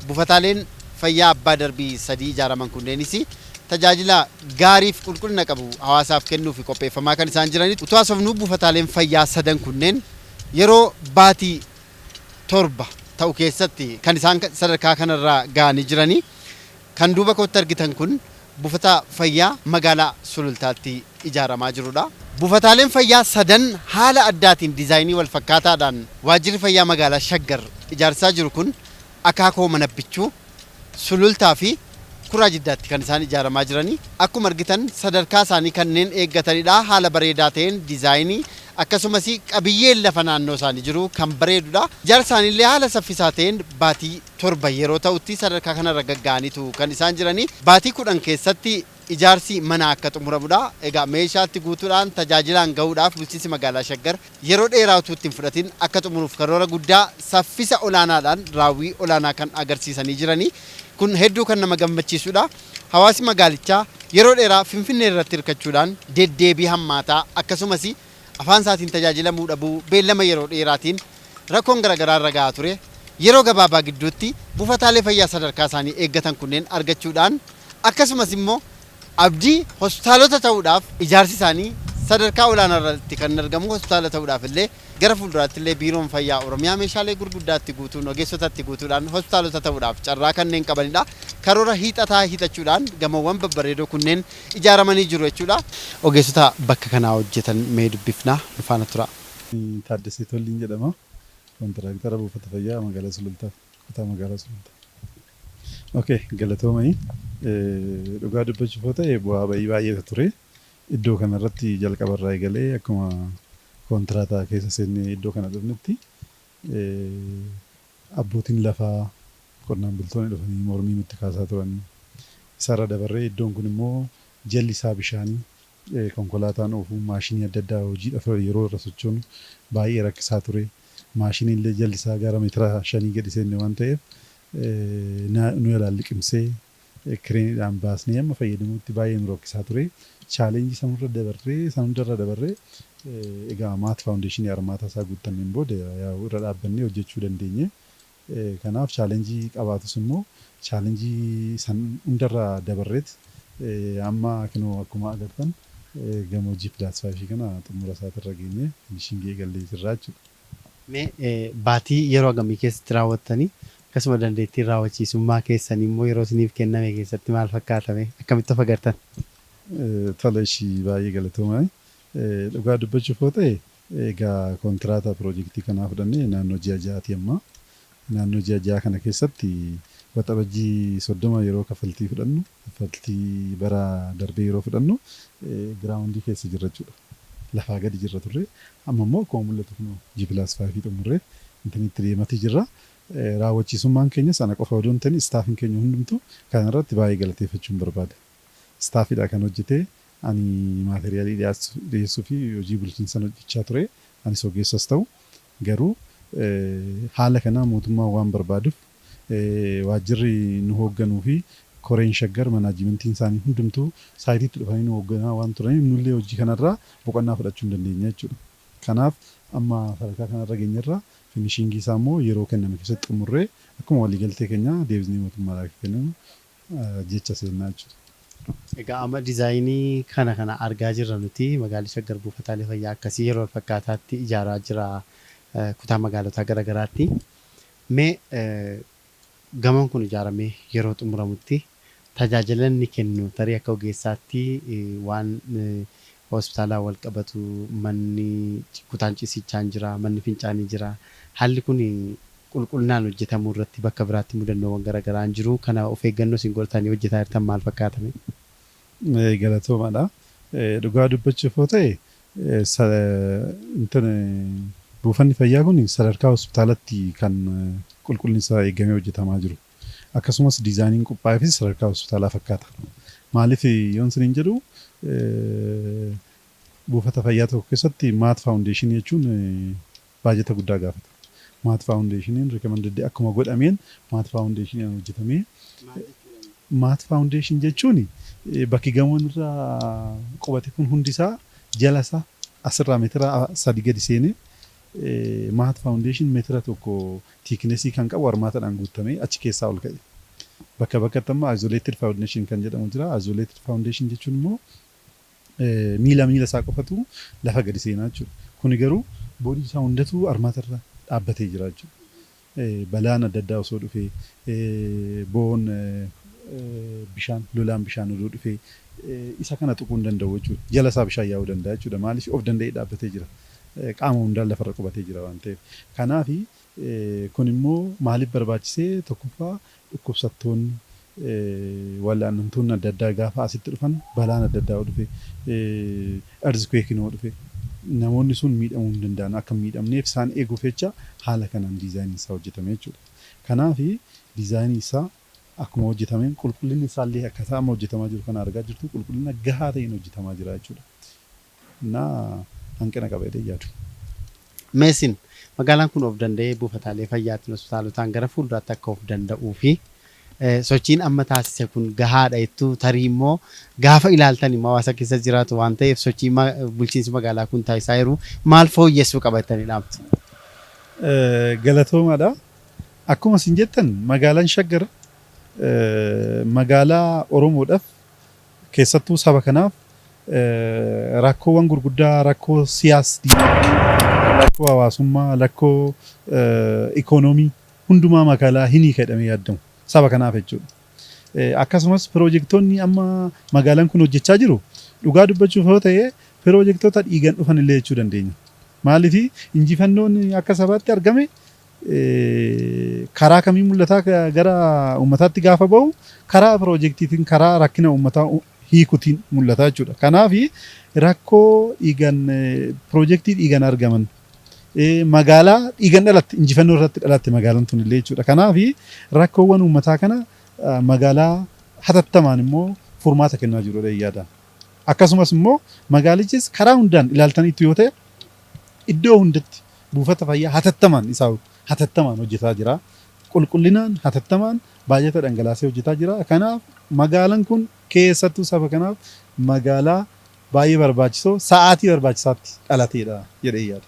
buufataaleen fayyaa abbaa darbii sadii ijaaraman kunneenis tajaajila gaariif qulqullina qabu hawaasaaf kennuuf qopheeffamaa kan isaan jiranii utuu haasofnuu buufataaleen fayyaa sadan kunneen yeroo baatii torba ta'u keessatti kan isaan sadarkaa kanarraa ga'anii jiranii kan duuba kootti argitan kun buufata fayyaa magaalaa Sulultaatti ijaaramaa jirudha. Buufataaleen fayyaa sadan haala addaatiin diizaayinii wal fakkaataadhaan waajjirri fayyaa magaalaa Shaggar ijaarsaa jiru kun akaakoo mana bichuu Sulultaa fi Kuraa Jiddaatti kan isaan ijaaramaa jiranii akkuma argitan sadarkaa isaanii kanneen eeggatanidha. Haala bareedaa ta'een diizaayinii akkasumas qabiyyeen lafa naannoo isaanii jiru kan bareedudha. Ijaarsa isaaniillee haala saffisaa ta'een baatii torba yeroo ta'utti sadarkaa kanarra gagga'aniitu kan isaan jiranii baatii 10 keessatti ijaarsi mana akka xumuramudha. Egaa meeshaatti guutuudhaan tajaajilaan gahuudhaaf bulchiinsi magaalaa Shaggar yeroo dheeraa utuu ittiin fudhatin akka xumuruuf karoora guddaa saffisa olaanaadhaan raawwii olaanaa kan agarsiisanii jiranii kun hedduu kan nama gammachiisudha. Hawaasi magaalichaa yeroo dheeraa Finfinnee irratti hirkachuudhaan deddeebii hammaataa akkasumas afaan isaatiin tajaajilamuu dhabuu beellama yeroo dheeraatiin rakkoon garaagaraa irra gahaa ture. Yeroo gabaabaa gidduutti buufataalee fayyaa sadarkaa isaanii eeggatan kunneen argachuudhaan akkasumas immoo abdii hospitaalota ta'uudhaaf ijaarsi isaanii sadarkaa olaanaa irratti kan argamu hospitaala ta'uudhaaf illee gara fuulduraatti illee biiroon fayyaa Oromiyaa meeshaalee gurguddaatti guutuun ogeessotatti guutuudhaan hospitaalota ta'uudhaaf carraa kanneen qabanidha. Karoora hiixataa hiixachuudhaan gamoowwan babbareedoo kunneen ijaaramanii jiru jechuudha. Ogeessota bakka kanaa hojjetan mee dubbifnaa nu faana tura. Taaddasee Tolliin jedhama. Kontiraaktara buufata fayyaa magaalaa Sulultaa kutaa magaalaa Sulultaa. Okay, galatoomanii dhugaa dubbachuuf ta'e bu'aa ba'ii baay'ee ture. Iddoo kanarratti jalqabarraa eegalee akkuma kontiraataa keessa seennee iddoo kana dhufnetti abbootiin lafaa qonnaan bultoonni dhufanii mormii nutti kaasaa turan. Isarra dabarree iddoon kun immoo jalli isaa bishaanii konkolaataan oofuu maashinii adda addaa hojiidhaaf yeroo irra sochoonu baay'ee rakkisaa ture. Maashiniin illee jalli isaa gara meetira 5 gadi seenne waan ta'eef nu ilaalli qimsee kireeniidhaan baasnee amma fayyadamuutti baay'ee nu rakkisaa ture. Chaalenjii sanurra dabarree egaa Maat Faawundeeshinii Armaata isaa guuttanneen booda irra dhaabbannee hojjechuu dandeenye. Kanaaf chaalenjii qabaatus immoo chaalenjii san hundarra dabarreet amma kinoo akkuma agartan gamoo G+5 kana xumura isaatirra geenye finishingii eegallee jirra jechuudha. Mee baatii yeroo hagamii keessatti raawwattanii akkasuma dandeettii raawwachiisummaa keessanii immoo yeroo isiniif kenname keessatti maal fakkaatame akkamitti of agartan? Tola ishii baay'ee galatoomaa. Dhugaa dubbachuuf yoo ta'e egaa kontiraataa piroojeektii kanaa fudhannee naannoo ji'a ja'aati amma. Naannoo ji'a ja'a kana keessatti waxabajjii 30 yeroo kaffaltii fudhannu kaffaltii bara darbee yeroo fudhannu giraawundii keessa jirra jechuudha. Lafaa gadi jirra turre amma immoo akkuma mul'atu kun G+5 xumurree intinitti deematii jirra. Raawwachiisummaan keenya sana qofa odoo hin ta'in istaafiin keenya hundumtu kanarratti baay'ee galateeffachuun barbaada. Staafiidha kan hojjete ani maateriyaalii dhiyeessuu fi hojii bulchiinsan hojjechaa ture anis ogeessas ta'u garuu haala kanaa mootummaa waan barbaaduuf waajjirri nu hoogganuu fi koreen Shaggar manaajimentiin isaanii hundumtuu saayitiitti dhufanii nu hoogganaa waan turaniif nullee hojii kanarraa boqonnaa fudhachuu hin dandeenya jechuudha. Kanaaf amma sadarkaa kanarra geenyerra finishingii isaa immoo yeroo kenname keessatti xumurree akkuma waliigaltee keenya deebisnee mootummaadhaaf kennamu jecha seennaa jechuudha. Egaa amma diizaayinii kana argaa jirra nuti magaalli Shaggar buufataalee fayyaa akkasii yeroo fakkaataatti ijaaraa jira kutaa magaalotaa garaagaraatti. Mee gamoon kun ijaaramee yeroo xumuramutti tajaajila inni kennu tarii akka ogeessaatti waan hospitaalaa wal qabatu manni kutaan ciisichaan jira manni fincaanii jira haalli kun qulqullinaan hojjetamuu irratti bakka biraatti mudannoowwan garaagaraan jiru kana of eeggannoo isin godhatanii hojjetaa jirtan maal fakkaatame? Galatoomaadha. Dhugaa dubbachuuf yoo ta'e buufanni fayyaa kun sadarkaa hospitaalatti kan qulqullinni isaa eegamee hojjetamaa jiru. Akkasumas diizaayiniin qophaa'ee fi sadarkaa hospitaalaa fakkaata. Maaliif yoon isiniin jedhu buufata fayyaa tokko keessatti Maat Faawundeeshinii jechuun baajeta guddaa gaafata. Maat Faawundeeshiniin rekomandadee akkuma godhameen Maat Faawundeeshiniin hojjetamee Maat Faawundeeshin jechuun bakki gamoon irraa qubate kun hundisaa jala isaa asirraa meetira 3 gadi seenee Maat faawundeeshin meetira tokko tiiknesii kan qabu armaataadhaan guutamee achi keessaa ol ka'e. Bakka bakkatti amma isolated foundation kan jedhamu jira. Isolated foundation jechuun immoo miila isaa qofatu lafa gadi seenaa jechuudha. Kuni garuu boodii isaa hundatu armaatarra dhaabbatee jira jechuudha. Balaan adda addaa osoo dhufee boon bishaan lolaan bishaan odoo dhufee isa kana tuquu hin danda'u jechuudha. Jala isaa bishaan yaa'uu danda'a jechuudha. Maaliif of danda'ee dhaabbatee jira. Qaama hundaan lafarra qubatee jira waan ta'eef. Kanaafi kun immoo maaliif barbaachisee tokkoffaa dhukkubsattoonni wal'aanamtoonni adda addaa gaafa asitti dhufan balaan adda addaa dhufe earthquake dhufe namoonni sun miidhamuu hin danda'an akka miidhamneef isaan eeguuf jecha haala kanaan diizaayinii isaa hojjetame jechuudha. Kanaafi diizaayinii isaa akkuma hojjetameen qulqullinni isaallee akkaataa amma hojjetamaa jiru kana argaa jirtu qulqullina gahaa ta'een hojjetamaa jira jechuudha. Hanqina qaba jedhee yaadu. Meesin magaalaan kun of danda'ee buufataalee fayyaatiin hospitaalotaan gara fuulduraatti akka of danda'uu fi sochiin amma taasise kun gahaadha jettu tarii immoo gaafa ilaaltan immoo hawaasa keessa jiraatu waan ta'eef sochii bulchiinsi magaalaa kun taasisaa jiru maal fooyyessuu qabatanii dhaabtu? Galatoomaadha. Akkuma isin jettan magaalaan Shaggar magaalaa Oromoodhaaf keessattuu saba kanaaf rakkoowwan gurguddaa rakkoo siyaastii rakkoo hawaasummaa rakkoo ikoonoomii hundumaa magaalaa hin hiikadhamee yaadamu saba kanaaf jechuudha. Akkasumas piroojektonni amma magaalaan kun hojjechaa jiru dhugaa dubbachuuf yoo ta'e piroojektota dhiigan dhufan illee jechuu dandeenya. Maaliif injifannoon akka sabaatti argame karaa kamii mul'ataa gara uummataatti gaafa bahu karaa piroojeektiitiin karaa rakkina uummataa hiikutiin mul'ataa jechuudha. Kanaaf rakkoo dhiigan piroojeektii dhiigan argaman magaalaa dhiigan dhalatti injifannoo irratti dhalatte magaalaan tun illee jechuudha. Kanaaf rakkoowwan uummataa kana magaalaa hatattamaan immoo furmaata kennaa jirudha yaada. Akkasumas immoo magaalichis karaa hundaan ilaaltaniitu yoo ta'e iddoo hundatti buufata fayyaa hatattamaan hojjetaa jira. Qulqullinaan hatattamaan baay'ata dhangalaasee hojjetaa jira. Kanaaf magaalaan kun keessattuu saba kanaaf magaalaa baay'ee barbaachisoo sa'aatii barbaachisaatti dhalateedha jedhee yaada.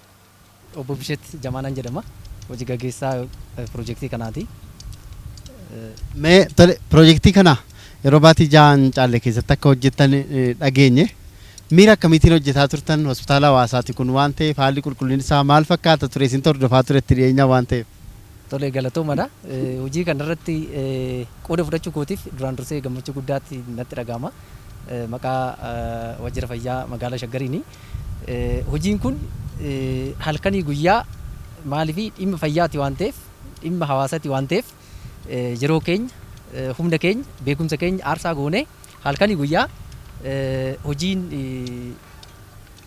Obbo Bishet Jamaanaan jedhama. Hojii gaggeessaa piroojeektii kanaati. Mee piroojeektii kana yeroo baatii ja'an caalle keessatti akka hojjettan dhageenye miira akkamiitiin hojjetaa turtan hospitaala hawaasaati kun waan ta'eef haalli qulqullinni isaa maal fakkaata ture isin hordofaa turetti dhiyeenyaa waan ta'eef. Tolee galatoomadha. Hojii kanarratti qooda fudhachuu kootiif duraan dursee gammachuu guddaatti natti dhagahama. Maqaa waajjira fayyaa magaalaa Shaggariini. Hojiin kun halkanii guyyaa maaliif dhimma fayyaati waan ta'eef dhimma hawaasaati waan ta'eef yeroo keenya humna keenya beekumsa keenya aarsaa goonee halkanii guyyaa hojiin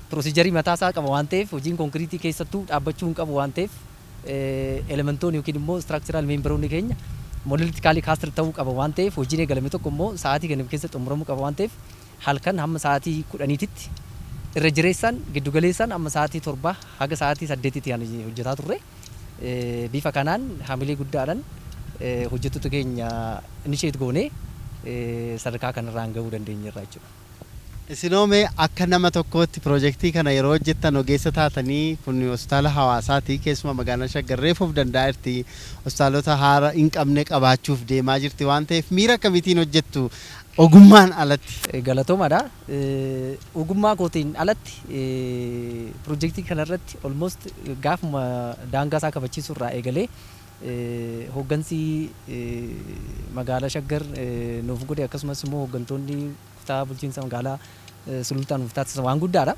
pirooseejarii mataasaa qaba waan ta'eef hojiin konkiriitii keessattuu dhaabbachuu hin qabu waan ta'eef elementoonni yookiin immoo istiraakchiraal meembaroonni keenya monoolitikaalii kaastir ta'uu qaba waan ta'eef hojiin eegalame tokko immoo sa'aatii kana keessa xumuramuu qaba waan ta'eef halkan hamma sa'aatii 10titti irra jireessaan giddugaleessaan amma sa'aatii 7 haga sa'aatii 8tti hojjetaa turre bifa kanaan hamilee guddaadhaan hojjettoota keenya inisheet goonee sadarkaa kanarraan gahuu dandeenyeerra jechuudha. Isinoomee akka nama tokkootti piroojeektii kana yeroo hojjettan ogeessa taatanii kun hospitaala hawaasaati keessumaa magaalaa Shaggar reefuuf danda'eerti hospitaalota haara hin qabne qabaachuuf deemaa jirti waan ta'eef miira akkamiitiin hojjettu ogummaan alatti. Galatoomaadha. Ogummaa kootiin alatti piroojeektii kanarratti almost gaafuma daangaa isaa kabachiisuu irraa eegalee hooggansi magaalaa Shaggar nuuf godhe akkasumas immoo hooggantoonni kutaa bulchiinsa magaalaa sulultaan nuuf taasisan waan guddaadha.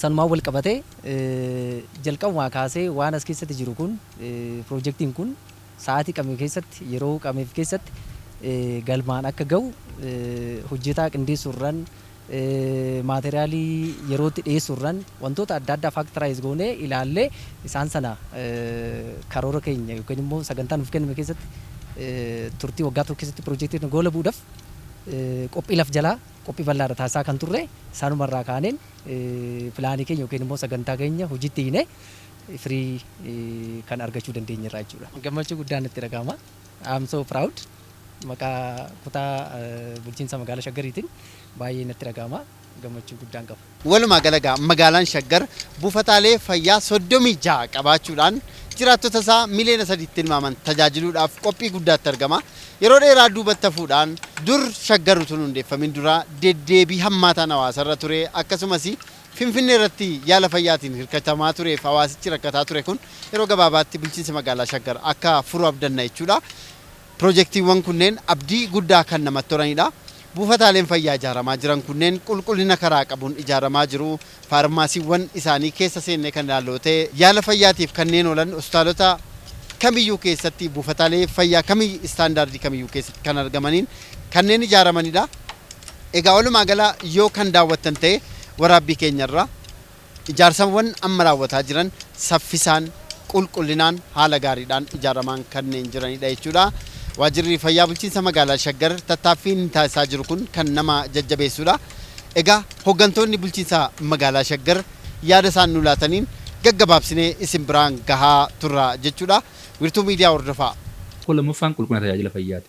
Sanumaan wal qabatee jalqabumaa kaasee waan as keessatti jiru kun piroojeektiin kun sa'aatii qabame keessatti yeroo qabameef keessatti galmaan akka gahu hojjetaa qindeessuurraan maateriyaalii yerootti dhiyeessuurraan wantoota adda addaa faaktaraayiz goonee ilaallee isaan sana karoora keenya yookiin immoo sagantaa nuuf kenname keessatti turtii waggaa tokko keessatti piroojeektii goola bu'uudhaaf qophii laf jalaa qophii bal'aadha taasisaa kan turre isaanumarraa kaaneen pilaanii keenya yookiin immoo sagantaa keenya hojiitti hiinee firii kan argachuu dandeenyerra jechuudha. Gammachuu guddaan itti dhagahama. I'm so proud. Maqaa kutaa bulchiinsa magaalaa Shaggariitiin baay'ee natti dhagahama. gammachuu guddaan qaba. Walumaa galagaa magaalaan Shaggar buufataalee fayyaa 36 qabaachuudhaan jiraattota isaa miliyoona 3 tilmaaman tajaajiluudhaaf qophii guddaatti argama. Yeroo dheeraa duubatti hafuudhaan dur Shaggar utuu hin hundeeffamin dura deddeebii hammaataan hawaasarra ture akkasumas Finfinnee irratti yaala fayyaatiin hirkatamaa ture fi hawaasichi rakkataa ture kun yeroo gabaabaatti bulchiinsa magaalaa Shaggar akka furu abdanna jechuudha. Piroojeektiiwwan kunneen abdii guddaa kan namatti tolanidha. Buufataaleen fayyaa ijaaramaa jiran kunneen qulqullina karaa qabuun ijaaramaa jiru. Faarmaasiiwwan isaanii keessa seennee kan ilaalloo ta'e yaala fayyaatiif kanneen oolan hospitaalota kamiyyuu keessatti buufataalee fayyaa kamii istaandaardii kamiyyuu keessatti kan argamaniin kanneen ijaaramanidha. Egaa walumaa gala yoo kan daawwattan ta'e waraabbii keenyarra ijaarsawwan amma raawwataa jiran saffisaan qulqullinaan haala gaariidhaan ijaaramaan kanneen jiranidha jechuudha. Waajjirri fayyaa bulchiinsa magaalaa Shaggar tattaaffiin taasisaa jiru kun kan nama jajjabeessudha. Egaa hooggantoonni bulchiinsa magaalaa Shaggar yaada isaan nu laataniin gaggabaabsinee isin biraan gahaa turra jechuudha. Wiirtuu miidiyaa hordofaa. Lammaffaan qulqullina tajaajila fayyaati.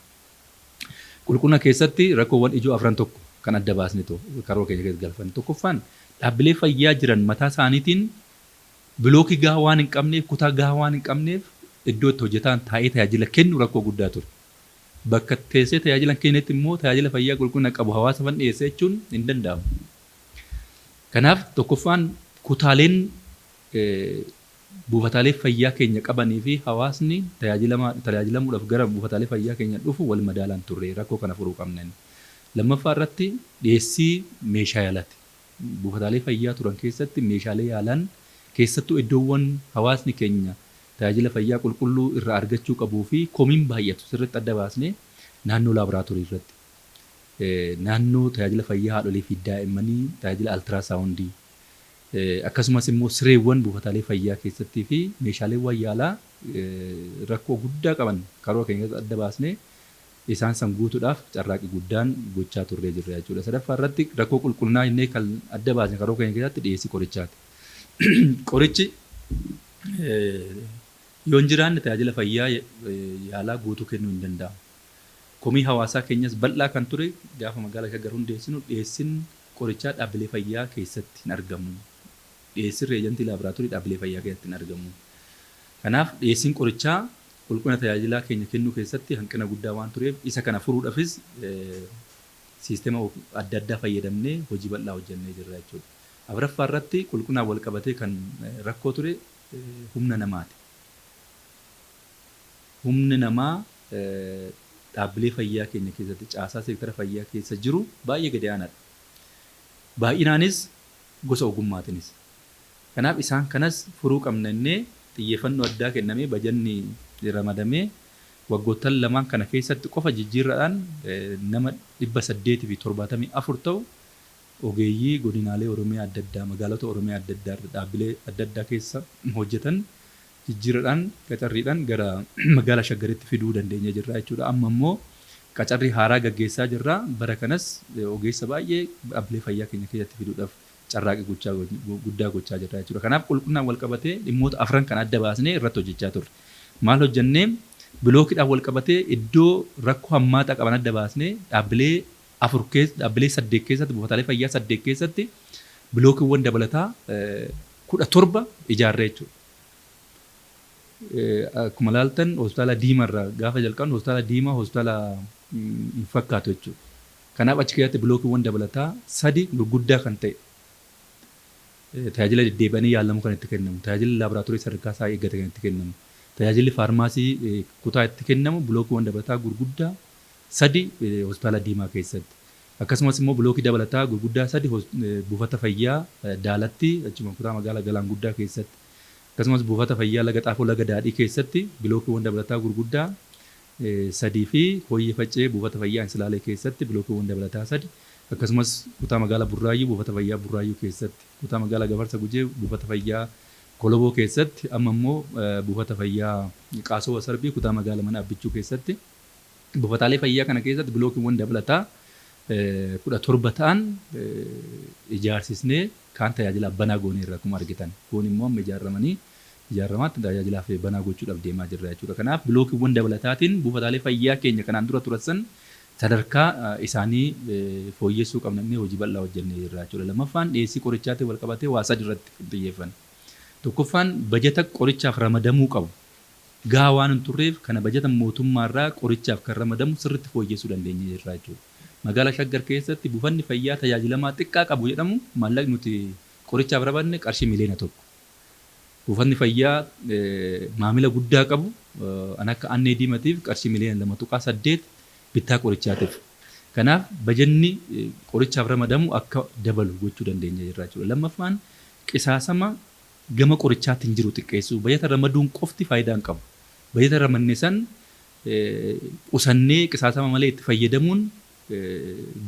Qulqullina keessatti rakkoowwan ijoo afran tokko kan adda baasnitu karoora keenya keessatti galfan. Tokkoffaan dhaabbilee fayyaa jiran mataa isaaniitiin bilookii gahaa waan hin qabneef kutaa gahaa waan hin qabneef iddoo itti hojjetaan taa'ee tajaajila kennu rakkoo guddaa ture. Bakka teessee tajaajila kennetti immoo tajaajila fayyaa qulqullina qabu hawaasa fan dhiyeessee jechuun hin danda'amu. Kanaaf tokkoffaan kutaaleen buufataalee fayyaa keenya qabanii fi hawaasni tajaajilamuudhaaf gara buufataalee fayyaa keenya dhufu wal madaalaan turre rakkoo kana furuu qabna. Lammaffaa irratti dhiyeessii meeshaa yaalaati. Buufataalee fayyaa turan keessatti meeshaalee yaalaan keessattuu iddoowwan hawaasni keenya tajaajila fayyaa qulqulluu irraa argachuu qabuu fi komiin baay'atu sirriitti adda baasnee naannoo laaboraatoorii irratti naannoo tajaajila fayyaa haadholii fi daa'immanii tajaajila altiraasaawundii akkasumas immoo sireewwan buufataalee fayyaa keessattii fi meeshaaleewwan yaalaa rakkoo guddaa qaban karoora keenya keessatti adda baasnee isaan san guutuudhaaf carraaqqii guddaan gochaa turree jirra jechuudha. Sadaffaa irratti rakkoo qulqullinaa innee kan adda baasne karoora keenya keessatti dhiyeessii qorichaati. Qorichi yoo hin jiraanne tajaajila fayyaa yaalaa guutuu kennuu hin danda'amu. Komii hawaasaa keenyas bal'aa kan ture gaafa magaalaa Shaggar hundeessinu dhiyeessin qorichaa dhaabbilee fayyaa keessatti hin argamu. Dhiyeessin reejantii laaboraatoorii dhaabbilee fayyaa keessatti hin argamu. Kanaaf dhiyeessin qorichaa qulqullina tajaajilaa keenya kennuu keessatti hanqina guddaa waan tureef isa kana furuudhaafis siisteema adda addaa fayyadamnee hojii bal'aa hojjennee jirra jechuudha. Afuraffaa irratti qulqullinaan wal qabatee kan rakkoo ture humna namaati. Humni namaa dhaabbilee fayyaa keenya keessatti caasaa seektara fayyaa keessa jiru baay'ee gadi aanaadha. Baay'inaanis gosa ogummaatiinis. Kanaaf isaan kanas furuu qabna innee xiyyeeffannoo addaa kennamee bajanni ramadamee waggoottan lamaan kana keessatti qofa jijjiirraadhaan nama 874 ta'u ogeeyyii godinaalee Oromiyaa adda addaa magaalota Oromiyaa adda addaa dhaabbilee adda addaa keessa hojjetan jijjiirraadhaan qacarriidhaan gara magaalaa Shaggaritti fiduu dandeenya jirra jechuudha. Amma immoo qacarrii haaraa gaggeessaa jirra. Bara kanas ogeessa baay'ee dhaabbilee fayyaa keenya keessatti fiduudhaaf carraaqqii guddaa gochaa jirra jechuudha. Kanaaf qulqullinaan wal qabatee dhimmoota afran kan adda baasnee irratti hojjechaa turre. Maal hojjennee bilookiidhaan wal qabatee iddoo rakkoo hammaataa qaban adda baasnee dhaabbilee 8 keessatti buufataalee fayyaa 8 keessatti bilookiiwwan dabalataa 17 ijaarree jechuudha. Akkuma ilaaltan hospitaala Diimaarraa gaafa jalqabnu hospitaala Diimaa hospitaala hin fakkaatu jechuudha. Kanaaf achi keessatti bilookiiwwan dabalataa 3 gurguddaa kan ta'e tajaajila deddeebi'anii yaalamuu kan itti kennamu, tajaajila laaboraatoorii sadarkaa isaa eeggate kan itti kennamu, tajaajilli faarmaasii kutaa itti kennamu bilookiiwwan dabalataa gurguddaa 3 hospitaala Diimaa keessatti. Akkasumas immoo bilookii dabalataa gurguddaa 3 buufata fayyaa Daalatti achuma kutaa magaalaa Galaan Guddaa keessatti. Akkasumas buufata fayyaa Laga Xaafoo Laga Daadhii keessatti bilookiiwwan dabalataa gurguddaa 3 fi Hooyyee Faccee buufata fayyaa Insilaalee keessatti bilookiiwwan dabalataa 3. Akkasumas kutaa magaalaa Burraayyuu buufata fayyaa Burraayyuu keessatti, kutaa magaalaa Gafarsa Gujee buufata fayyaa Koloboo keessatti, amma immoo buufata fayyaa Qaasoo Wasarbii kutaa magaalaa Mana Abbichuu keessatti buufataalee fayyaa kana keessatti bilookiiwwan dabalataa 17 ta'an ijaarsisnee kan tajaajila banaa goonee irraa akkuma argitan. Kun immoo amma ijaaramaatti tajaajilaaf banaa gochuudhaaf deemaa jirra jechuudha. Kanaaf bilookiiwwan dabalataatiin buufataalee fayyaa keenya kanaan dura turan sadarkaa isaanii fooyyessuu qabna inni hojii bal'aa hojjennee jirra jechuudha. Lammaffaan dhiyeessii qorichaatiin wal qabatee waa sadi irratti xiyyeeffanne. Tokkoffaan bajeta qorichaaf ramadamuu qabu. Gahaa waan hin turreef kana bajeta mootummaarraa qorichaaf kan ramadamu sirriitti fooyyessuu dandeenye jirra jechuudha. Magaalaa Shaggar keessatti buufanni fayyaa tajaajilamaa xiqqaa qabu jedhamu maallaqni nuti qorichaaf ramadne qarshii miliyoona 1. Buufanni fayyaa maamila guddaa qabu an akka Annee Diimatiif qarshii miliyoona 2.8 bittaa qorichaatiif. Kanaaf bajanni qorichaaf ramadamu akka dabalu gochuu dandeenya jirra jechuudha. Lammaffaan qisaasama gama qorichaatiin jiru xiqqeessuu bajeta ramaduun qofti faayidaa hin qabu. Bajeta ramadne san qusannee qisaasama malee itti fayyadamuun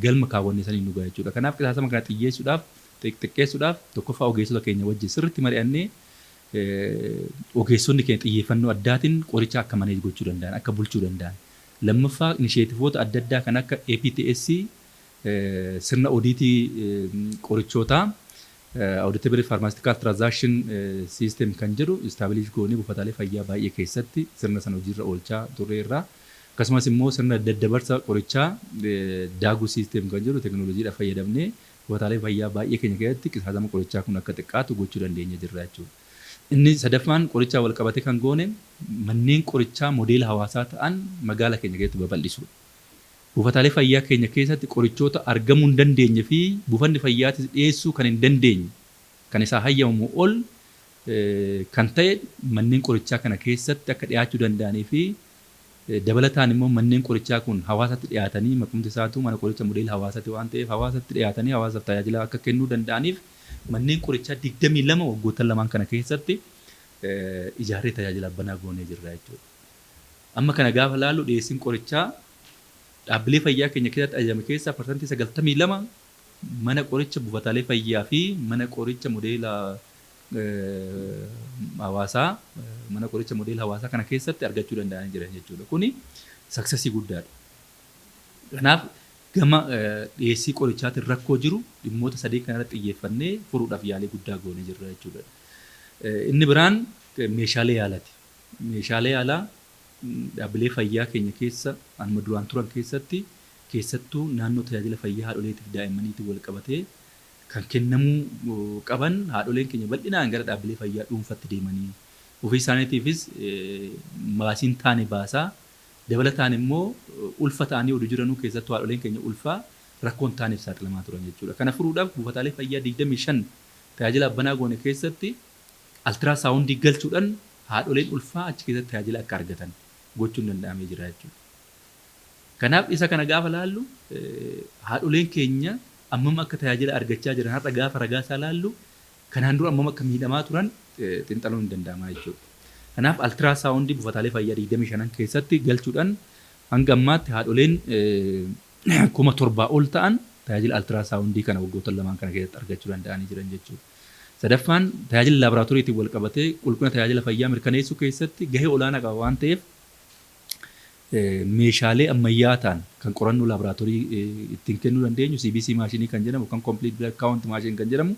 galma kaawwanne sanii nu gaha jechuudha. Kanaaf qisaasama kana xiqqeessuudhaaf tokkoffaa ogeessota keenya wajjin sirriitti mari'annee ogeessonni keenya xiyyeeffannoo addaatiin qoricha akka maneej gochuu danda'an akka bulchuu danda'an. Lammaffaa inisheetivoota adda addaa kan akka APTS sirna odiitii qorichootaa auditable pharmaceutical transaction system kan jedhu establish goonee buufataalee fayyaa baay'ee keessatti sirna sana hojiirra oolchaa turreerra. Akkasumas immoo sirna daddabarsa qorichaa daaguu system kan jedhu teknooloojiidhaan fayyadamnee buufataalee fayyaa baay'ee keenya keessatti qisaasama qorichaa kun akka xiqqaatu gochuu dandeenya jirra jechuudha. Inni sadaffaan qorichaa wal qabate kan goone manneen qorichaa modeela hawaasaa ta'an magaalaa keenya keessatti babal'isuudha. Buufataalee fayyaa keenya keessatti qorichoota argamuu hin dandeenye fi buufanni fayyaatis dhiyeessuu kan hin dandeenye kan isaa hayyamamu ol kan ta'e manneen qorichaa kana keessatti akka dhiyaachuu danda'anii fi dabalataan immoo manneen qorichaa kun hawaasatti dhiyaatanii maqumti isaatu mana qoricha modeela hawaasaati waan ta'eef hawaasatti dhiyaatanii hawaasaaf tajaajila akka kennuu danda'aniif manneen qorichaa 22 waggoottan lamaan kana keessatti ijaarree tajaajila banaa goonee jirra jechuudha. Amma kana gaafa laallu dhiyeessiin qorichaa dhaabbilee fayyaa keenya keessatti ajajame keessaa parsantii 92 mana qoricha buufataalee fayyaa fi mana qoricha modeela hawaasaa mana qoricha modeela hawaasaa kana keessatti argachuu danda'anii jiran jechuudha. Kuni saksesii guddaadha. Kanaaf gama dhiyeessii qorichaatiin rakkoo jiru dhimmoota sadii kanarratti xiyyeeffannee furuudhaaf yaalii guddaa goonee jirra jechuudha. Inni biraan meeshaalee yaalaati. Meeshaalee yaalaa dhaabbilee fayyaa keenya keessa anuma duraan turan keessattuu naannoo tajaajila fayyaa haadholeetiif daa'immaniitiin wal qabatee kan kennamuu qaban haadholeen keenya bal'inaan gara dhaabbilee fayyaa dhuunfatti deemanii ofii isaaniitiifis maasiin taane baasaa dabalataan immoo ulfa ta'anii oduu jiranuu keessattuu haadholeen keenya ulfaa rakkoon taaneef saaxilamaa turan jechuudha. Kana furuudhaaf buufataalee fayyaa 25 tajaajila banaa goone keessatti altiraasaawundii galchuudhaan haadholeen ulfaa achi keessatti tajaajila akka argatan gochuun danda'amee jira jechuudha. Kanaaf isa kana gaafa laallu haadholeen keenya ammam akka tajaajila argachaa jiran har'a gaafa ragaa isaa laallu kanaan dura ammam akka miidhamaa turan xiinxaluun hin danda'amaa jechuudha. Kanaaf altiraasaawundii buufataalee fayyaa 25 keessatti galchuudhaan hanga ammaatti haadholeen 7,000 ol ta'an tajaajila altiraasaawundii kana waggoota lamaan kana keessatti argachuu danda'anii jiran jechuudha. Sadaffaan tajaajila laaboraatooriitiin wal qabatee qulqullina tajaajila fayyaa mirkaneessuu keessatti gahee olaanaa qaba waan ta'eef meeshaalee ammayyaa ta'an kan qorannoo laaboraatoorii ittiin kennuu dandeenyu CBC maashinii kan jedhamu kan complete blood count maashinii kan jedhamu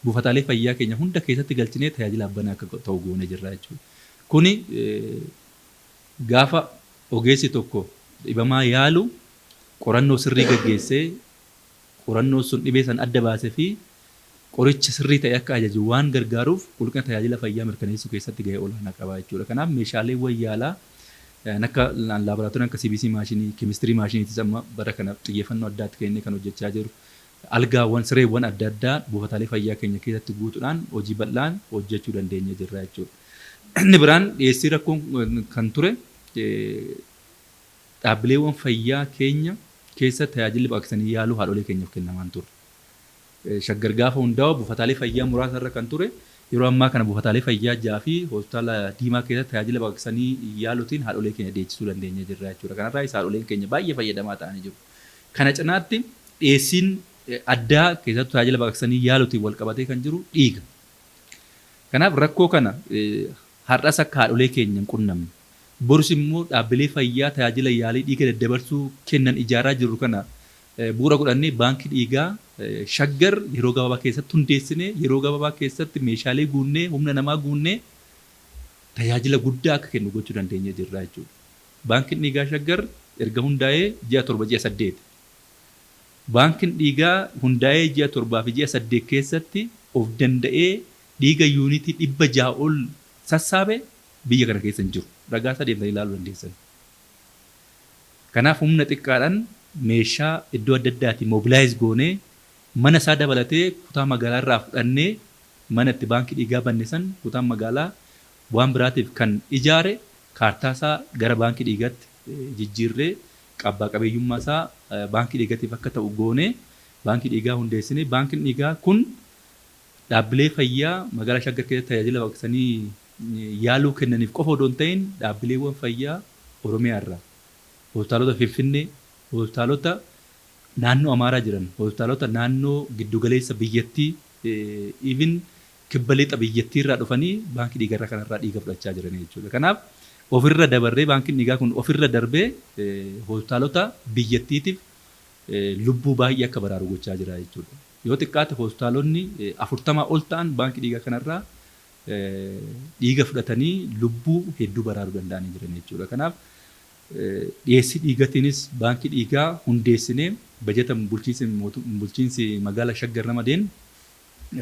buufataalee fayyaa keenya hunda keessatti galchinee tajaajila banaa akka ta'u goonee jirra jechuudha. Kuni gaafa ogeessi tokko dhibamaa yaalu qorannoo sirrii gaggeessee qorannoo sun dhibee san adda baasee fi qoricha sirrii ta'e akka ajaju waan gargaaruuf qulqullina tajaajila fayyaa mirkaneessuu keessatti gahee olaanaa qaba jechuudha. Kanaaf meeshaalee wayyaalaa akka laaboraatoorii akka CBC maashinii, keemistirii maashiniitis amma bara kana xiyyeeffannoo addaatti kennee kan hojjechaa jiru. Algaawwan sireewwan adda addaa buufataalee fayyaa keenya keessatti guutuudhaan hojii bal'aan hojjechuu dandeenya jirra jechuudha. Inni biraan dhiyeessii rakkoon kan ture dhaabbileewwan fayyaa keenya keessatti tajaajilli baqaqsanii yaaluu haadholee keenyaaf kennamaan ture. Shaggar gaafa hundaa'u buufataalee fayyaa muraasa irra kan ture yeroo ammaa kana buufataalee fayyaa 6 fi hospitaala Diimaa keessatti tajaajila baqaqsanii yaaluutiin haadholee keenya deechisuu dandeenya jirra jechuudha. Kanarraa haadholeen keenya baay'ee fayyadamaa ta'anii jiru. Kana cinaatti dhiyeessiin addaa keessattuu tajaajila baqaqsanii yaaluutiin wal qabatee kan jiru dhiiga. Kanaaf rakkoo kana har'as akka haadholee keenya hin qunnamne borus immoo dhaabbilee fayyaa tajaajila yaalii dhiiga daddabarsuu kennan ijaaraa jiru kana bu'uura godhannee baankii dhiigaa Shaggar yeroo gabaabaa keessatti hundeessinee yeroo gabaabaa keessatti meeshaalee guunnee humna namaa guunnee tajaajila guddaa akka kennu gochuu dandeenya jirra jechuudha. Baankiin dhiigaa Shaggar erga hundaa'ee ji'a 7 ji'a 8. Baankiin dhiigaa hundaa'ee ji'a 7 fi ji'a 8 keessatti of danda'ee dhiiga yuunitii 600 ol sassaabee biyya kana keessa hin jiru. Ragaa isaa deemtanii ilaaluu dandeessan. Kanaaf humna xiqqaadhaan meeshaa iddoo adda addaatiin mobilaayiz goonee mana isaa dabalatee kutaa magaalaa irraa fudhannee mana itti baankii dhiigaa banne san kutaan magaalaa waan biraatiif kan ijaare kaartaa isaa gara baankii dhiigaatti jijjiirree abbaa qabeeyyummaa isaa baankii dhiigaatiif akka ta'u goonee baankii dhiigaa hundeessine. Baankiin dhiigaa kun dhaabbilee fayyaa magaalaa Shaggar keessatti tajaajila baqaqsanii yaaluu kennaniif qofa odoo hin ta'in dhaabbileewwan fayyaa Oromiyaa irraa hospitaalota Finfinnee, hospitaalota naannoo Amaaraa jiran, hospitaalota naannoo giddugaleessa biyyattii even kibba lixa biyyattii irraa dhufanii baankii dhiigaa kanarraa dhiiga fudhachaa jiran jechuudha. Kanaaf ofirra dabarree baankiin dhiigaa kun ofirra darbee hospitaalota biyyattiitiif lubbuu baay'ee akka baraaru gochaa jira jechuudha. Yoo xiqqaate hospitaalonni 40 ol ta'an baankii dhiigaa kanarraa dhiiga fudhatanii lubbuu hedduu baraaruu danda'anii jiran jechuudha. Kanaaf dhiyeessii dhiigatiinis baankii dhiigaa hundeessinee bajeta bulchiinsi magaalaa Shaggar Ramadeen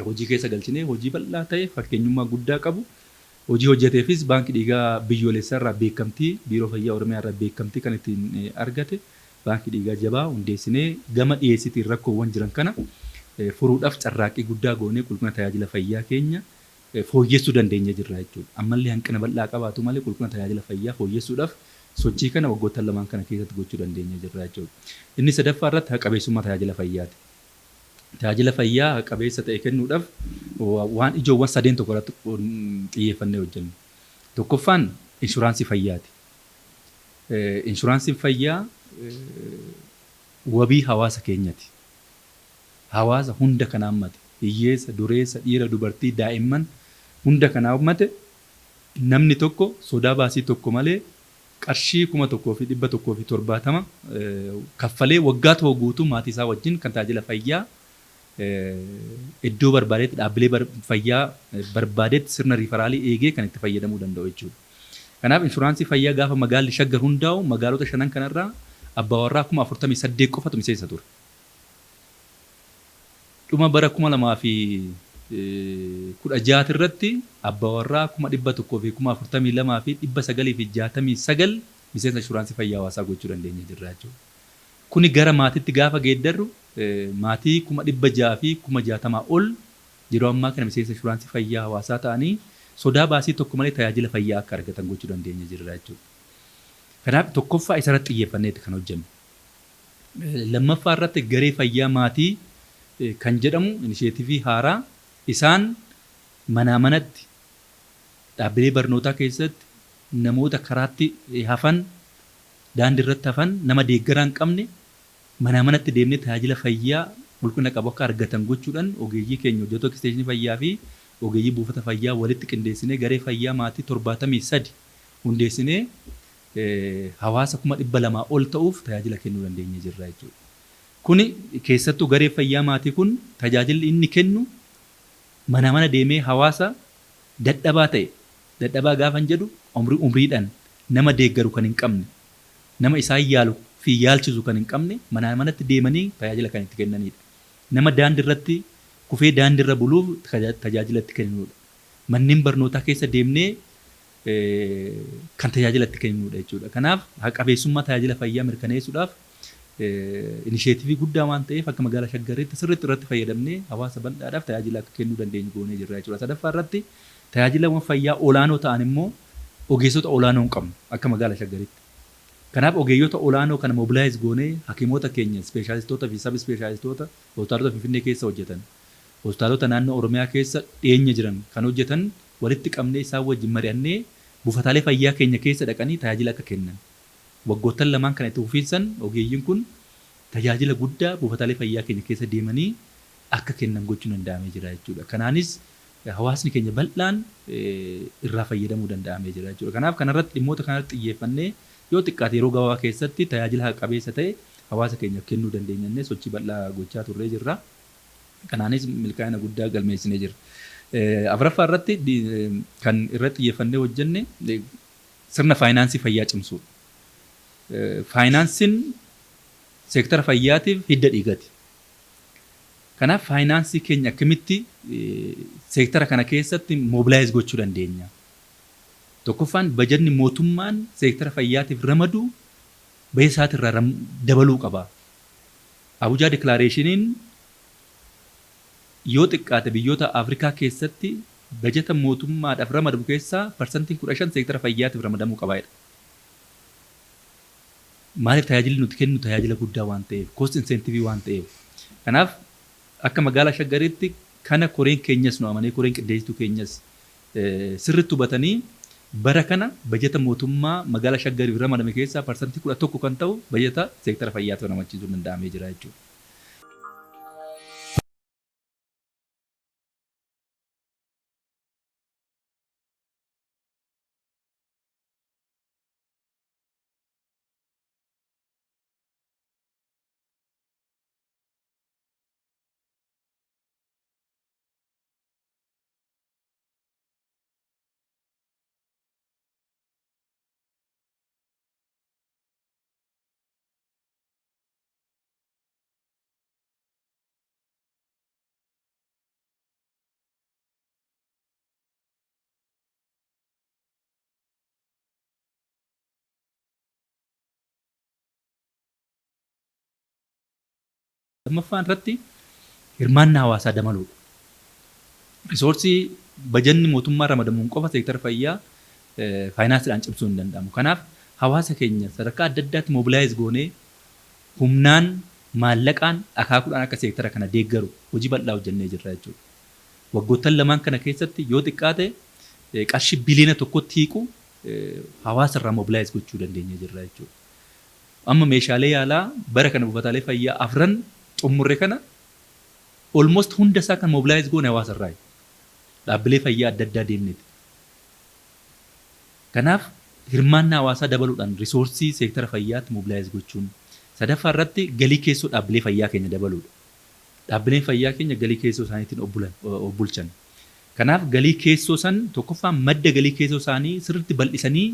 hojii keessa galchinee hojii bal'aa ta'e fakkeenyummaa guddaa qabu hojii hojjeteefis baankii dhiigaa biyyoolessaa irraa beekamtii biiroo fayyaa Oromiyaa irraa beekamtii kan ittiin argate baankii dhiigaa jabaa hundeessinee gama dhiyeessiitiin rakkoowwan jiran kana furuudhaaf carraaqqii guddaa goonee qulqullina tajaajila fayyaa keenya fooyyessuu dandeenya jirra jechuudha. Ammallee hanqina bal'aa qabaatu malee qulqullina tajaajila fayyaa fooyyessuudhaaf sochii kana waggoottan lamaan kana keessatti gochuu dandeenya jirra jechuudha. Inni sadaffaa irratti haqabeessummaa tajaajila fayyaati. Tajaajila fayyaa haqabeessa ta'e kennuudhaaf waan ijoowwan sadeen tokko irratti xiyyeeffannee hojjennu. Tokkoffaan inshuraansii fayyaati. Inshuraansiin fayyaa wabii hawaasa keenyati. Hawaasa hunda kan hammate hiyyeessa, dureessa, dhiira, dubartii, daa'imman hunda kan hammate namni tokko sodaa baasii tokko malee qarshii 1,170 kaffalee waggaa tokko guutuu maatii isaa wajjin kan tajaajila fayyaa iddoo barbaadetti dhaabbilee fayyaa barbaadetti sirna riifaraalii eegee kan itti fayyadamuu danda'u jechuudha. Kanaaf inshuraansii fayyaa gaafa magaalli Shaggar hundaa'u magaalota 5 kanarraa abbaawarraa 48,000 qofatu miseensa ture. Dhuma bara 2016 irratti abbaawarraa 142,969 miseensa inshuraansii fayyaa hawaasaa gochuu dandeenya jirra jechuudha. Kuni gara maatiitti gaafa geeddarru maatii 660,000 ol yeroo ammaa kana miseensa inshuraansii fayyaa hawaasaa ta'anii sodaa baasii tokko malee tajaajila fayyaa akka argatan gochuu dandeenya jirra jechuudha. Kanaaf tokkoffaa isarratti xiyyeeffanneeti kan hojjennu. Lammaffaa irratti garee fayyaa maatii kan jedhamu inisheetivii haaraa isaan manaa manatti dhaabbilee barnootaa keessatti namoota karaatti hafan daandii irratti hafan nama deeggaraa hin qabne manaa manatti deemnee tajaajila fayyaa qulqullina qabu akka argatan gochuudhaan ogeeyyii keenya hojjettoota eksteenshinii fayyaa fi ogeeyyii buufata fayyaa walitti qindeessinee garee fayyaa maatii 73 hundeessinee hawaasa 200,000 ol ta'uuf tajaajila kennuu dandeenya jirra jechuudha. Kuni keessattuu garee fayyaa maatii kun tajaajilli inni kennu mana mana deemee hawaasa dadhabaa ta'e dadhabaa gaafan jedhu umriidhaan nama deeggaru kan hin qabne nama isaan yaalu fi yaalchisu kan hin qabne mana manatti deemanii tajaajila kan itti kennanidha. Nama daandiirratti kufee daandiirra buluuf tajaajila itti kennudha. Manneen barnootaa keessa deemnee kan tajaajila itti kennudha jechuudha. Kanaaf haqabeessummaa tajaajila fayyaa mirkaneessuudhaaf inisheetivii guddaa waan ta'eef akka magaalaa Shaggaritti sirriitti irratti fayyadamnee hawaasa bal'aadhaaf tajaajila akka kennuu dandeenyu goonee jirra jechuudha. Sadaffaa irratti tajaajilawwan fayyaa olaanoo ta'an immoo ogeessota olaanoo hin qabnu akka magaalaa Shaggaritti. Kanaaf ogeeyyota olaanoo kana mobilaayiz goonee hakiimota keenya ispeeshaalistoota fi sab ispeeshaalistoota hospitaalota Finfinnee keessa hojjetan hospitaalota naannoo Oromiyaa keessa dhiyeenya jiran kan hojjetan walitti qabnee isaan wajjin mari'annee buufataalee fayyaa keenya keessa dhaqanii tajaajila akka kennan. Waggoottan lamaan kana itti fufiinsan ogeeyyiin kun tajaajila guddaa buufataalee fayyaa keenya keessa deemanii akka kennan gochuun danda'amee jira jechuudha. Kanaanis hawaasni keenya bal'aan irraa fayyadamuu danda'amee jira jechuudha. Kanaaf kanarratti dhimmoota kanarratti xiyyeeffannee yoo xiqqaate yeroo gabaabaa keessatti tajaajila haqa qabeessa ta'e hawaasa keenya kennuu dandeenyannee sochii bal'aa gochaa turree jirra. Kanaanis milkaa'ina guddaa galmeessinee jirra. Afuraffaa irratti kan irratti xiyyeeffannee hojjenne sirna faayinaansii fayyaa cimsuudha. faayinaansiin seektara fayyaatiif hidda dhiigati. Kanaaf faayinaansii keenya akkamitti seektara kana keessatti mobilaayiz gochuu dandeenya? Tokkoffaan bajanni mootummaan seektara fayyaatiif ramadu bahee isaatirraa dabaluu qaba. Abuja Declarationin yoo xiqqaate biyyoota Afrikaa keessatti bajeta mootummaadhaaf ramadamu keessaa parsantiin 15 seektara fayyaatiif ramadamuu qaba. Maaliif tajaajilli nuti kennu tajaajila guddaa waan ta'eef, cost incentive waan ta'eef. Kanaaf akka magaalaa Shaggariitti kana koreen keenyas nu amanee koreen qindeessituu keenyas sirriitti hubatanii bara kana bajeta mootummaa magaalaa Shaggariif ramadame keessaa parsantii 11 kan ta'u bajeta seektara fayyaatiif ramachiisuu danda'amee jira jechuudha. Lammaffaan irratti hirmaannaa hawaasaa dabaluudha. Risoorsii bajanni mootummaa ramadamuun qofa seektara fayyaa faayinaansiidhaan cimsuu hin danda'amu. Kanaaf hawaasa keenya sadarkaa adda addaatti mobilaayiz goonee humnaan maallaqaan akaakuudhaan akka seektara kana deeggaru hojii bal'aa hojjennee jirra jechuudha. Waggoottan lamaan kana keessatti yoo xiqqaate qarshii biliyoona tokkotti hiiqu hawaasa irraa mobilaayiz gochuu dandeenyee jirra jechuudha. Amma meeshaalee yaalaa bara kana buufataalee fayyaa afran xumurre kana almost hunda isaa kan mobilaayiz goone hawaasa irraa dhaabbilee fayyaa adda addaa deemneeti. Kanaaf hirmaannaa hawaasaa dabaluudhaan risoorsii seektara fayyaatti mobilaayiz gochuun sadaffaa irratti galii keessoo dhaabbilee fayyaa keenya dabaluudha. Dhaabbileen fayyaa keenya galii keessoo isaaniitiin bulchan. Kanaaf galii keessoo san tokkoffaan madda galii keessoo isaanii sirriitti bal'isanii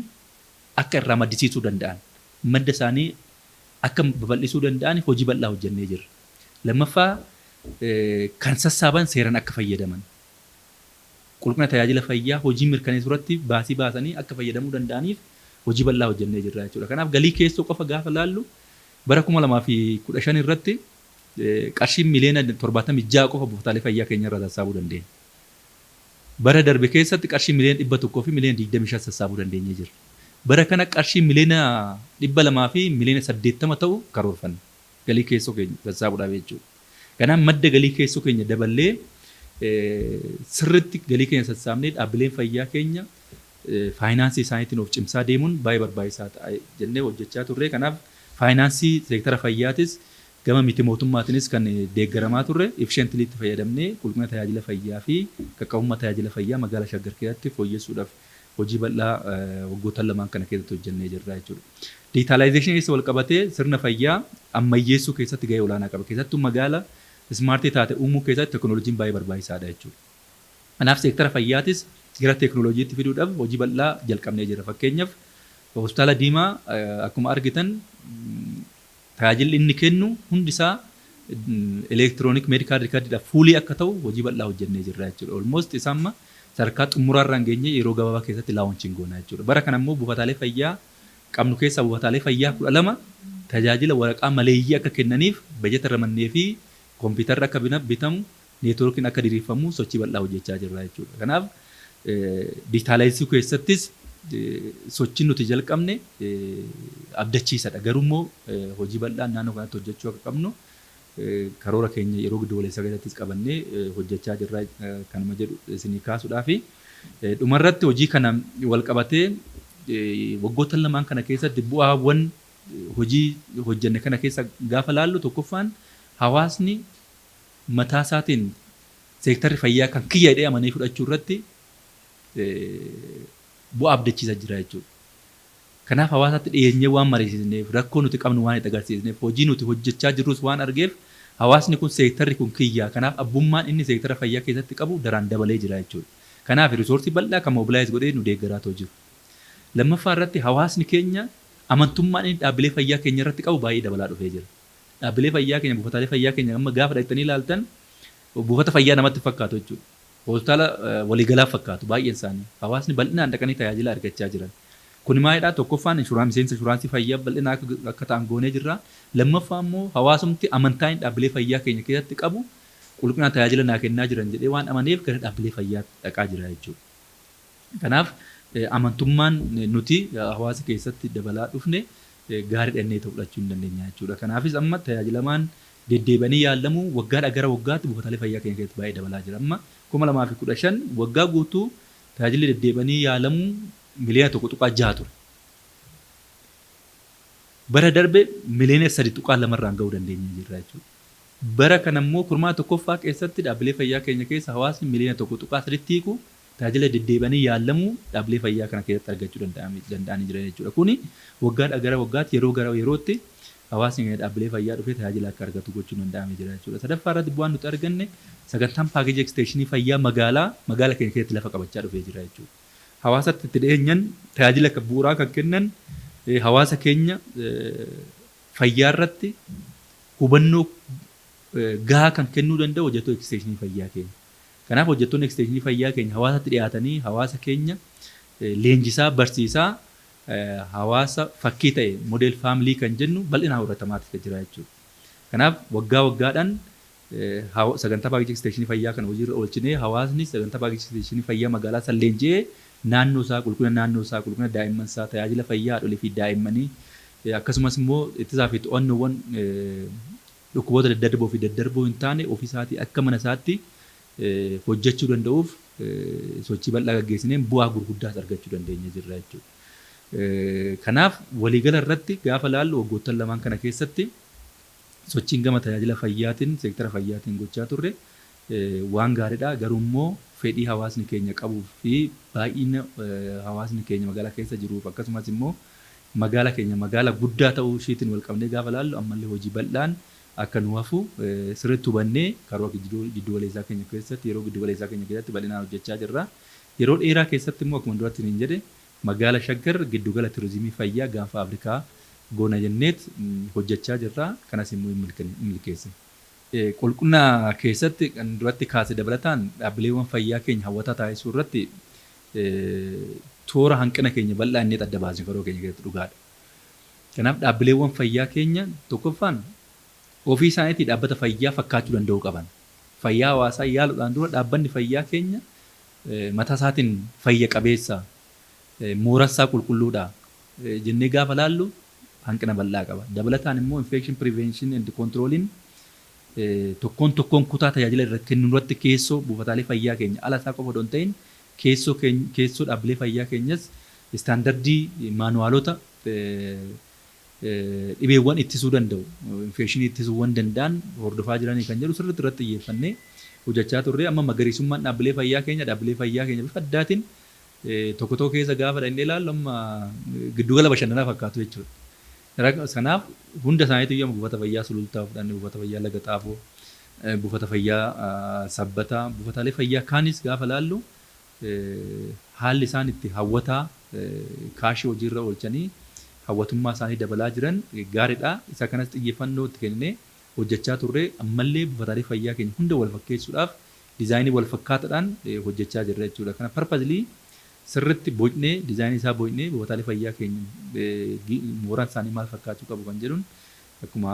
akka irraa maddisiisuu danda'an. Madda isaanii akka babal'isuu danda'an hojii bal'aa hojjennee jirra. Lammaffaa kan sassaaban seeraan akka fayyadaman. Qulqullina tajaajila fayyaa hojii mirkaneessuu irratti baasii baasanii akka fayyadamuu danda'aniif hojii bal'aa hojjennee jirra jechuudha. Kanaaf galii keessoo qofa gaafa laallu bara 2015 irratti qarshii miliyoona 76 qofa buufataalee fayyaa keenya irraa sassaabuu dandeenya. Bara darbe keessatti qarshii miliyoona 100 fi miliyoona 25 sassaabuu dandeenyee jirra. Bara kana qarshii miliyoona 200 fi miliyoona 80 ta'u karoorfanne galii keessoo keenya sassaabuudhaaf jechuudha. Kanaaf madda galii keessoo keenya daballee sirriitti galii keenya sassaabnee dhaabbileen fayyaa keenya faayinaansii isaaniitiin of cimsaa deemuun baay'ee barbaachisaa ta'a jennee hojjechaa turre. Kanaaf faayinaansii seektara fayyaatis gama miti mootummaatiinis kan deeggaramaa turre efficiently fayyadamnee qulqullina tajaajila fayyaa fi qaqqabummaa tajaajila fayyaa magaalaa Shaggar keessatti fooyyessuudhaaf hojii bal'aa waggoota lamaan kana keessatti hojjennee jirra jechuudha. Digitaalaayizeeshinii keessa wal qabatee sirna fayyaa ammayyeessuu keessatti gahee olaanaa qaba. Keessattuu magaalaa ismaartii taate uumuu keessatti teekinooloojiin baay'ee barbaachisaadha jechuudha. Kanaaf seektara fayyaatis gara teekinooloojiitti fiduudhaaf hojii bal'aa jalqabnee jirra. Fakkeenyaaf hospitaala Diimaa akkuma argitan tajaajilli inni kennu hundi isaa elektiroonik meedikaal riikaardiidhaaf fuulii akka ta'u hojii bal'aa hojjennee jirra jechuudha. Olmoost isaamma sadarkaa xumuraarraan geenye yeroo gabaabaa keessatti laawunchiin goona jechuudha. Bara kana immoo buufataalee fayyaa qabnu keessaa buufataalee fayyaa 12 tajaajila waraqaa maleeyyii akka kennaniif bajeta ramannee fi kompiitarri akka bitamu neetwoorkiin akka diriirfamu sochii bal'aa hojjechaa jirra jechuudha. Kanaaf digitaalaayizii keessattis sochiin nuti jalqabne abdachiisadha. Garuu immoo hojii bal'aan naannoo kanatti hojjechuu akka qabnu karoora keenya yeroo giddugaleessaa keessattis qabannee hojjechaa jirra kanuma jedhu isinii kaasuudhaa fi dhumarratti hojii kana wal qabatee waggoota lamaan kana keessatti bu'aawwan hojii hojjenne kana keessa gaafa laallu tokkoffaan hawaasni mataa isaatiin seektarri fayyaa kan kiyya jedhee amanee fudhachuu irratti bu'aa abdachiisaa jira jechuudha. Kanaaf hawaasatti dhiyeenyee waan mariisisneef rakkoo nuti qabnu waan itti agarsiisneef hojii nuti hojjechaa jirrus waan argeef hawaasni kun seektarri kun kiyyaa kanaaf abbummaan inni seektara fayyaa keessatti qabu daraan dabalee jira jechuudha. Kanaaf risoorsii bal'aa kan mobilaayiz godhee nu deeggaraatu jiru. Lammaffaa irratti hawaasni keenya amantummaan inni dhaabbilee fayyaa keenya irratti qabu baay'ee dabalaa dhufee jira. Dhaabbilee fayyaa keenya buufataalee fayyaa keenya amma gaafa dhaqxanii ilaaltan buufata fayyaa namatti fakkaatu jechuudha. Hospitaala waliigalaaf fakkaatu baay'een isaanii. Hawaasni bal'inaan dhaqanii tajaajila argachaa jiran. Kun maalidhaa tokkoffaan miseensa inshuraansii fayyaa bal'inaa akka ta'an goonee jirra. Lammaffaa immoo hawaasumti amantaa dhaabbilee fayyaa keenya keessatti qabu qulqullinaan tajaajila naa kennaa jiran jedhee waan amaneef gara dhaabbilee fayyaa dhaqaa jira jechuudha. Kanaaf amantummaan nuti hawaasa keessatti dabalaa dhufne gaarii dhannee fudhachuu hin dandeenya jechuudha. Kanaafis amma tajaajilamaan deddeebanii yaalamu waggaadhaa gara waggaatti buufataalee fayyaa keenya keessatti baay'ee dabalaa jira. Amma 2015 waggaa guutuu tajaajilli deddeebanii yaalamu miliyoona 1.6 ture. Bara darbe miliyoona 3.2 irraan gahuu dandeenya jirra jechuudha. Bara kana immoo kurmaa tokkoffaa keessatti dhaabbilee fayyaa keenya keessa hawaasni miliyoona 1.3 hiiku tajaajila deddeebanii yaalamu dhaabbilee fayyaa kana keessatti argachuu danda'anii jiran jechuudha. Kuni waggaadhaa gara waggaatti yeroo gara yerootti hawaasni keenya dhaabbilee fayyaa dhufee tajaajila akka argatu gochuun danda'amee jira jechuudha. Sadaffaa irratti bu'aan nuti arganne sagantaan paakeejii eksteeshinii fayyaa magaalaa keenya keessatti lafa qabachaa dhufee jira jechuudha. Hawaasatti itti dhiyeenyan tajaajila bu'uuraa kan kennan hawaasa keenya fayyaa irratti hubannoo gahaa kan kennuu danda'u hojjettoota eksteeshinii fayyaa keenya. Kanaaf hojjettoonni eksteeshinii fayyaa keenya hawaasatti dhiyaatanii hawaasa keenya leenjisaa barsiisaa hawaasa fakkii ta'e model faamilii kan jennu bal'inaan horatamaa jira jechuudha. Kanaaf waggaa waggaadhaan sagantaa paakeejii eksteeshinii fayyaa kana hojiirra oolchinee hawaasni sagantaa paakeejii eksteeshinii fayyaa magaalaa san leenji'ee naannoo isaa qulqullina daa'imman isaa tajaajila fayyaa haadholii fi daa'immanii akkasumas immoo ittisaa fi to'annoowwan dhukkuboota daddarboo fi daddarboo hin taane ofii isaatii akka mana isaatti hojjechuu danda'uuf sochii bal'aa gaggeessineen bu'aa gurguddaas argachuu dandeenya jirra jechuudha. Kanaaf waliigala irratti gaafa laallu waggoottan lamaan kana keessatti sochiin gama tajaajila fayyaatiin seektara fayyaatiin gochaa turre waan gaariidha. Garuu immoo fedhii hawaasni keenya qabuu fi baay'ina hawaasni keenya magaalaa keessa jiruuf akkasumas immoo magaalaa keenya magaalaa guddaa ta'uu isheetiin wal qabnee gaafa laallu ammallee hojii bal'aan akka nu hafu sirriitti hubannee karoora giddu galeessaa keenya keessatti yeroo giddu galeessaa keenya keessatti bal'inaan hojjechaa jirra. Yeroo dheeraa keessatti immoo akkuma duratti niin jedhe magaala Shaggar giddugala turizimii fayyaa gaanfa Afrikaa goona jenneet hojjechaa jirra. Kanas immoo milkeessine. Qulqullina keessatti kan duratti kaase dabalataan dhaabbileewwan fayyaa keenya hawwataa taasisuu irratti toora hanqina keenya bal'aa inni adda baasne karoora keenya keessatti dhugaadha. Kanaaf dhaabbileewwan fayyaa keenya tokkoffaan ofii isaaniitii dhaabbata fayyaa fakkaachuu danda'uu qaban. Fayyaa hawaasaa yaaluudhaan dura dhaabbanni fayyaa keenya mataa isaatiin fayya qabeessa moorassaa qulqulluudha jennee gaafa laallu hanqina bal'aa qaba. Dabalataan immoo infection prevention and controlling tokkoon kutaa tajaajila irratti kennu irratti keessoo buufataalee fayyaa keenya ala isaa qofa osoo hin ta'in keessoo dhaabbilee fayyaa keenyas istaandardii maanuwaalota dhibeewwan ittisuu danda'u infekshinii ittisuu waan danda'an hordofaa jiranii kan jedhu sirriitti irratti xiyyeeffannee hojjechaa turre. Amma magariisummaan dhaabbilee fayyaa keenya bifa addaatiin tokko keessa gaafa dhaqnee ilaallu amma giddugala bashannanaa fakkaatu jechuudha. Kanaaf hunda isaaniitu iyyuu buufata fayyaa sulultaa fudhannee buufata fayyaa laga xaafoo buufata fayyaa sabbataa buufataalee fayyaa kaanis gaafa laallu haalli isaan itti hawwataa kaashii hojiirra oolchanii hawwatummaa isaanii dabalaa jiran gaariidha. Isa kanas xiyyeeffannoo itti kennee hojjechaa turre. Ammallee buufataalee fayyaa keenya hunda wal fakkeessuudhaaf diizaayinii wal fakkaataadhaan hojjechaa jirra jechuudha. Kana parpazilii sirriitti bocnee diizaayinii isaa bocnee buufataalee fayyaa keenya mooraan isaanii maal fakkaachuu qabu kan jedhuun akkuma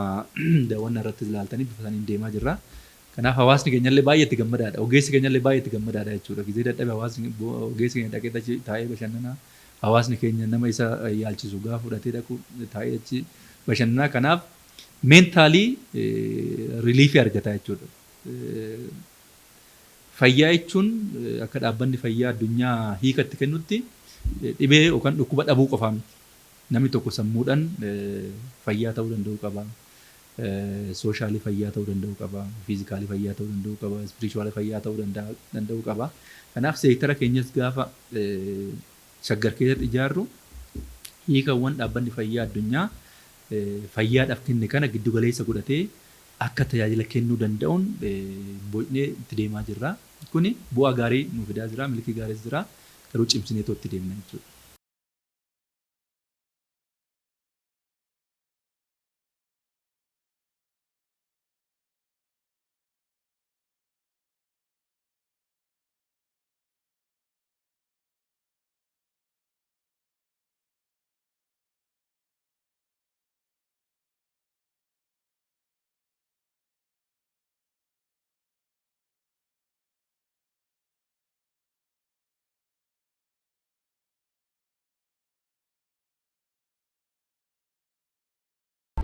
daawwannaa irratti ilaaltanii bifa isaaniin deemaa jirra. Kanaaf hawaasni keenyallee baay'ee itti gammadaadha. Ogeessi keenyallee baay'ee itti gammadaadha jechuudha. Gizee dadhabe hawaasni ogeessi keenya dhaqee taa'ee bashannanaa hawaasni keenya nama isa yaalchisu gaafa fudhatee dhaqu taa'ee achi bashannanaa. Kanaaf meentaalii riiliifii argata jechuudha. Fayyaa jechuun akka dhaabbanni fayyaa addunyaa hiikatti kennutti dhibee yookaan dhukkuba dhabuu qofaa miti. Namni tokko sammuudhaan fayyaa ta'uu danda'uu qaba. Soshaalii fayyaa ta'uu danda'uu qaba. Fiizikaalii fayyaa ta'uu danda'uu qaba. Ispirichuwaalii fayyaa ta'uu danda'uu qaba. Kanaaf seektara keenyas gaafa shaggar keessatti ijaarru hiikawwan dhaabbanni fayyaa addunyaa fayyaadhaaf kenne kana giddu galeessa godhatee akka tajaajila kennuu danda'uun bocnee itti deemaa jirra. Kuni bu'aa gaarii nuuf fidaa jira, milkii gaariis jira. Garuu cimsinee itti deemna jechuudha.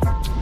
jedha.